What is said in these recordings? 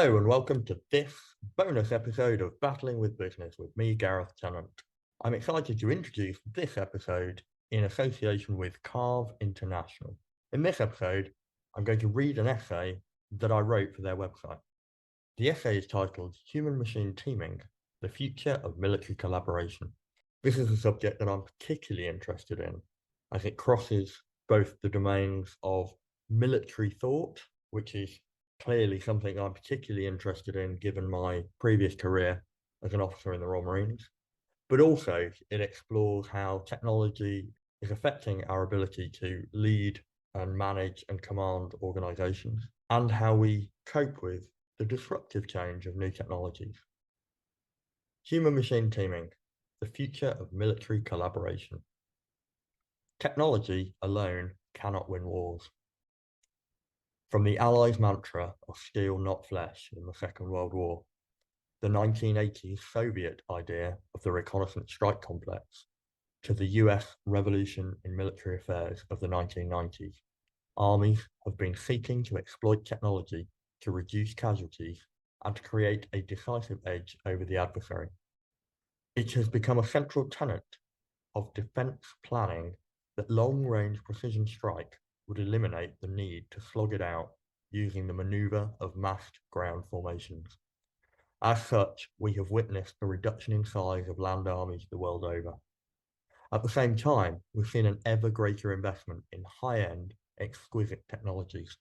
Hello and welcome to this bonus episode of Battling with Business with me, Gareth Tennant. I'm excited to introduce this episode in association with Krave International. In this episode, I'm going to read an essay that I wrote for their website. The essay is titled Human-Machine Teaming, the Future of Military Collaboration. This is a subject that I'm particularly interested in as it crosses both the domains of military thought, which is clearly something I'm particularly interested in given my previous career as an officer in the Royal Marines, but also it explores how technology is affecting our ability to lead and manage and command organizations and how we cope with the disruptive change of new technologies. Human-machine teaming, the future of military collaboration. Technology alone cannot win wars. From the Allies' mantra of steel, not flesh in the Second World War, the 1980s Soviet idea of the reconnaissance strike complex, to the US revolution in military affairs of the 1990s, armies have been seeking to exploit technology to reduce casualties and to create a decisive edge over the adversary. It has become a central tenet of defense planning that long-range precision strike would eliminate the need to slog it out using the maneuver of massed ground formations. As such, we have witnessed a reduction in size of land armies the world over. At the same time, we've seen an ever greater investment in high-end, exquisite technologies,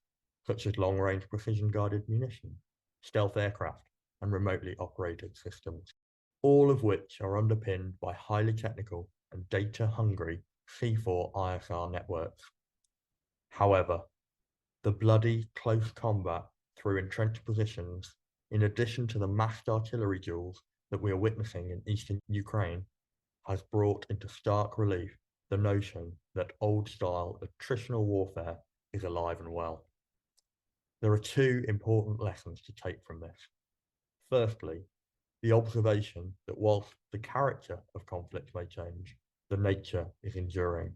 such as long-range precision-guided munitions, stealth aircraft, and remotely operated systems, all of which are underpinned by highly technical and data-hungry C4 ISR networks. However, the bloody close combat through entrenched positions, in addition to the massed artillery duels that we are witnessing in eastern Ukraine, has brought into stark relief the notion that old-style attritional warfare is alive and well. There are two important lessons to take from this. Firstly, the observation that whilst the character of conflict may change, the nature is enduring.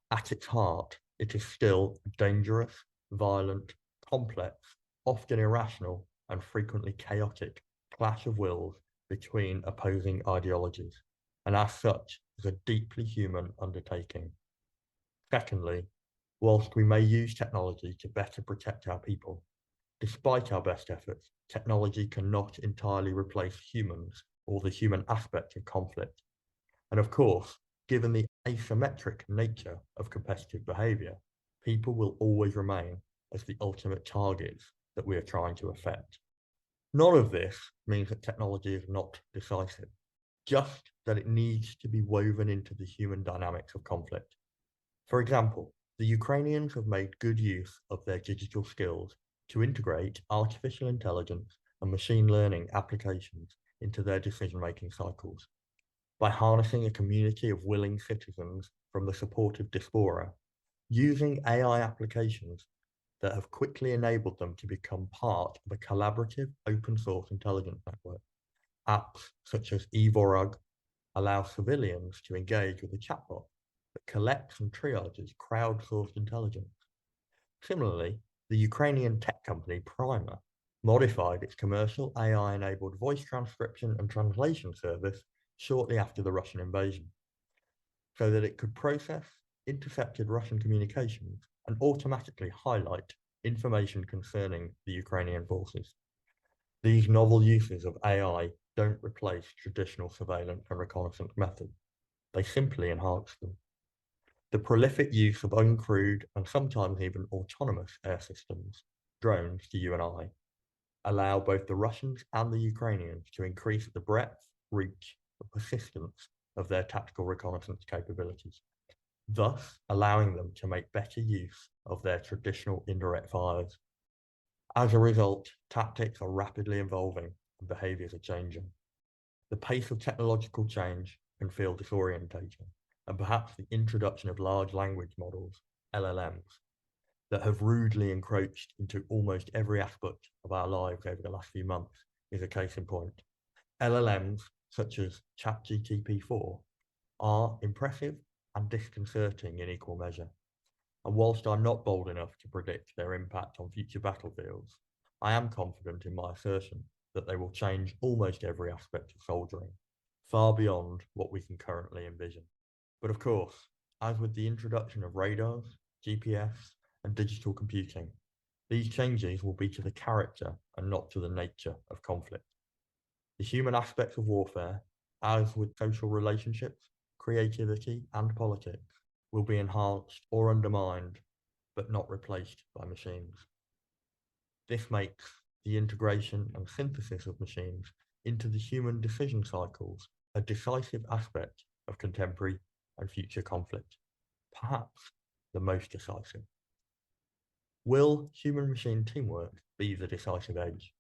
At its heart, it is still a dangerous, violent, complex, often irrational, and frequently chaotic clash of wills between opposing ideologies, and as such is a deeply human undertaking. Secondly, whilst we may use technology to better protect our people, despite our best efforts, technology cannot entirely replace humans or the human aspect of conflict. And of course, given the asymmetric nature of competitive behaviour, people will always remain as the ultimate targets that we are trying to affect. None of this means that technology is not decisive, just that it needs to be woven into the human dynamics of conflict. For example, the Ukrainians have made good use of their digital skills to integrate artificial intelligence and machine learning applications into their decision-making cycles. By harnessing a community of willing citizens from the supportive diaspora, using AI applications that have quickly enabled them to become part of a collaborative open source intelligence network. Apps such as Evorug allow civilians to engage with a chatbot that collects and triages crowdsourced intelligence. Similarly, the Ukrainian tech company Primer modified its commercial AI-enabled voice transcription and translation service shortly after the Russian invasion, so that it could process intercepted Russian communications and automatically highlight information concerning the Ukrainian forces. These novel uses of AI don't replace traditional surveillance and reconnaissance methods. They simply enhance them. The prolific use of uncrewed and sometimes even autonomous air systems, drones to you and I, allow both the Russians and the Ukrainians to increase the breadth, reach, and persistence of their tactical reconnaissance capabilities, thus allowing them to make better use of their traditional indirect fires. As a result, tactics are rapidly evolving and behaviours are changing. The pace of technological change can feel disorientating, and perhaps the introduction of large language models, LLMs, that have rudely encroached into almost every aspect of our lives over the last few months is a case in point. LLMs, such as ChatGPT-4, are impressive and disconcerting in equal measure. And whilst I'm not bold enough to predict their impact on future battlefields, I am confident in my assertion that they will change almost every aspect of soldiering, far beyond what we can currently envision. But of course, as with the introduction of radars, GPS, and digital computing, these changes will be to the character and not to the nature of conflict. The human aspects of warfare, as with social relationships, creativity, and politics, will be enhanced or undermined, but not replaced by machines. This makes the integration and synthesis of machines into the human decision cycles a decisive aspect of contemporary and future conflict, perhaps the most decisive. Will human-machine teamwork be the decisive edge?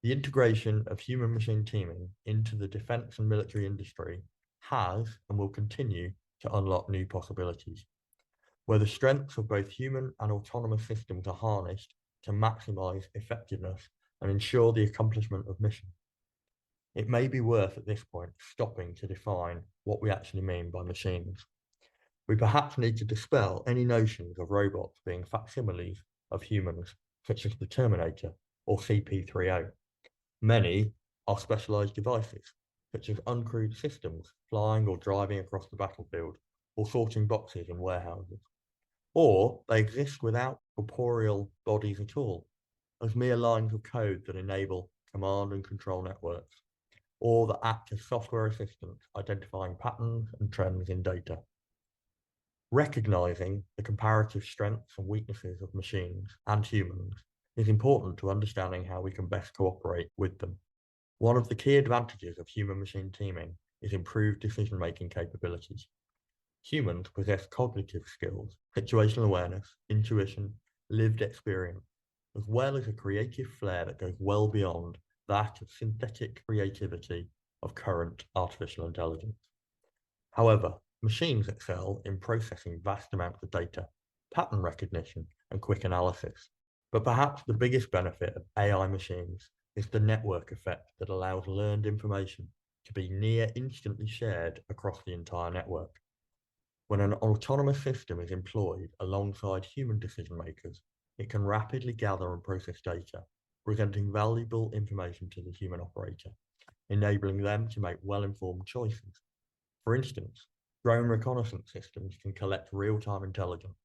The integration of human-machine teaming into the defence and military industry has and will continue to unlock new possibilities, where the strengths of both human and autonomous systems are harnessed to maximise effectiveness and ensure the accomplishment of mission. It may be worth at this point stopping to define what we actually mean by machines. We perhaps need to dispel any notions of robots being facsimiles of humans, such as the Terminator or CP30. Many are specialised devices, such as uncrewed systems flying or driving across the battlefield, or sorting boxes in warehouses. Or they exist without corporeal bodies at all, as mere lines of code that enable command and control networks, or that act as software assistants identifying patterns and trends in data. Recognizing the comparative strengths and weaknesses of machines and humans is important to understanding how we can best cooperate with them. One of the key advantages of human-machine teaming is improved decision-making capabilities. Humans possess cognitive skills, situational awareness, intuition, lived experience, as well as a creative flair that goes well beyond that of synthetic creativity of current artificial intelligence. However, machines excel in processing vast amounts of data, pattern recognition, and quick analysis. But perhaps the biggest benefit of AI machines is the network effect that allows learned information to be near instantly shared across the entire network. When an autonomous system is employed alongside human decision makers, it can rapidly gather and process data, presenting valuable information to the human operator, enabling them to make well-informed choices. For instance, drone reconnaissance systems can collect real-time intelligence,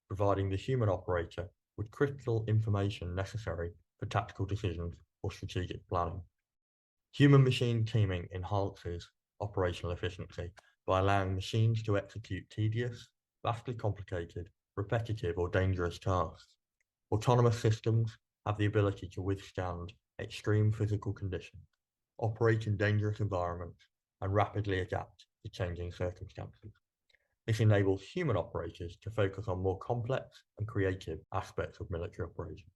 providing the human operator with critical information necessary for tactical decisions or strategic planning. Human-machine teaming enhances operational efficiency by allowing machines to execute tedious, vastly complicated, repetitive, or dangerous tasks. Autonomous systems have the ability to withstand extreme physical conditions, operate in dangerous environments, and rapidly adapt to changing circumstances. This enables human operators to focus on more complex and creative aspects of military operations,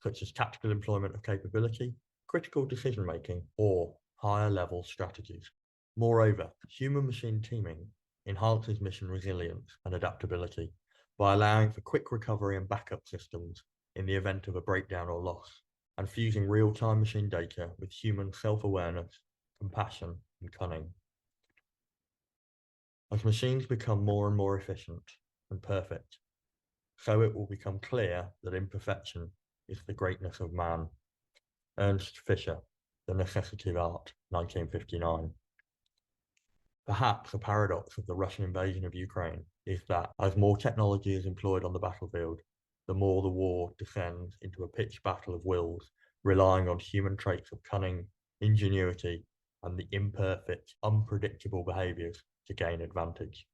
such as tactical employment of capability, critical decision-making, or higher-level strategies. Moreover, human-machine teaming enhances mission resilience and adaptability by allowing for quick recovery and backup systems in the event of a breakdown or loss, and fusing real-time machine data with human self-awareness, compassion, and cunning. As machines become more and more efficient and perfect, so it will become clear that imperfection is the greatness of man. Ernst Fischer, The Necessity of Art, 1959. Perhaps a paradox of the Russian invasion of Ukraine is that as more technology is employed on the battlefield, the more the war descends into a pitched battle of wills, relying on human traits of cunning, ingenuity, and the imperfect, unpredictable behaviours to gain advantage.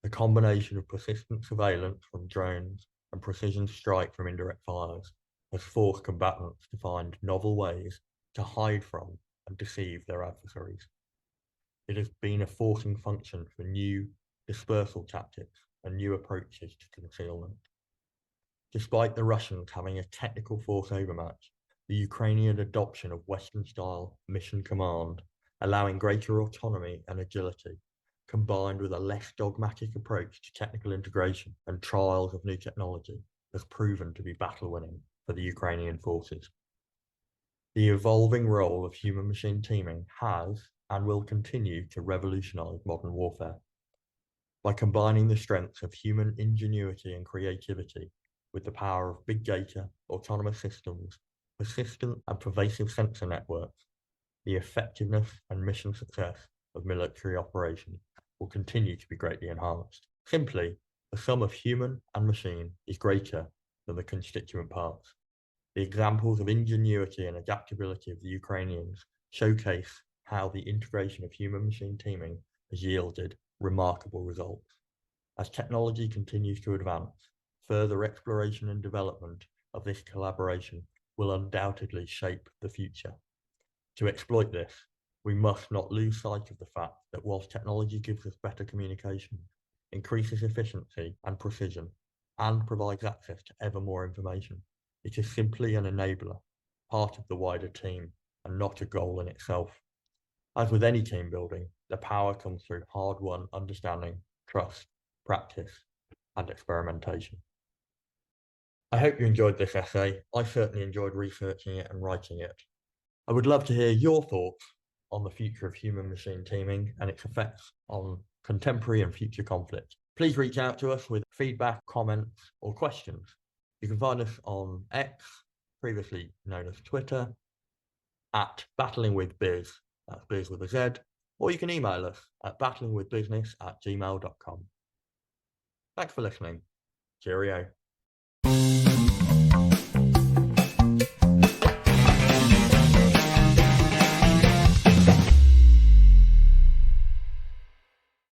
The combination of persistent surveillance from drones and precision strike from indirect fires has forced combatants to find novel ways to hide from and deceive their adversaries. It has been a forcing function for new dispersal tactics and new approaches to concealment. Despite the Russians having a technical force overmatch, the Ukrainian adoption of Western-style mission command, allowing greater autonomy and agility, combined with a less dogmatic approach to technical integration and trials of new technology, has proven to be battle-winning for the Ukrainian forces. The evolving role of human-machine teaming has and will continue to revolutionize modern warfare. By combining the strengths of human ingenuity and creativity with the power of big data, autonomous systems, persistent and pervasive sensor networks, the effectiveness and mission success of military operations will continue to be greatly enhanced. Simply, the sum of human and machine is greater than the constituent parts. The examples of ingenuity and adaptability of the Ukrainians showcase how the integration of human-machine teaming has yielded remarkable results. As technology continues to advance, further exploration and development of this collaboration will undoubtedly shape the future. To exploit this, we must not lose sight of the fact that whilst technology gives us better communication, increases efficiency and precision, and provides access to ever more information, it is simply an enabler, part of the wider team, and not a goal in itself. As with any team building, the power comes through hard-won understanding, trust, practice, and experimentation. I hope you enjoyed this essay. I certainly enjoyed researching it and writing it. I would love to hear your thoughts on the future of human-machine teaming and its effects on contemporary and future conflict. Please reach out to us with feedback, comments, or questions. You can find us on X, previously known as Twitter, at battlingwithbiz, that's biz with a Z, or you can email us at battlingwithbusiness@gmail.com. Thanks for listening. Cheerio.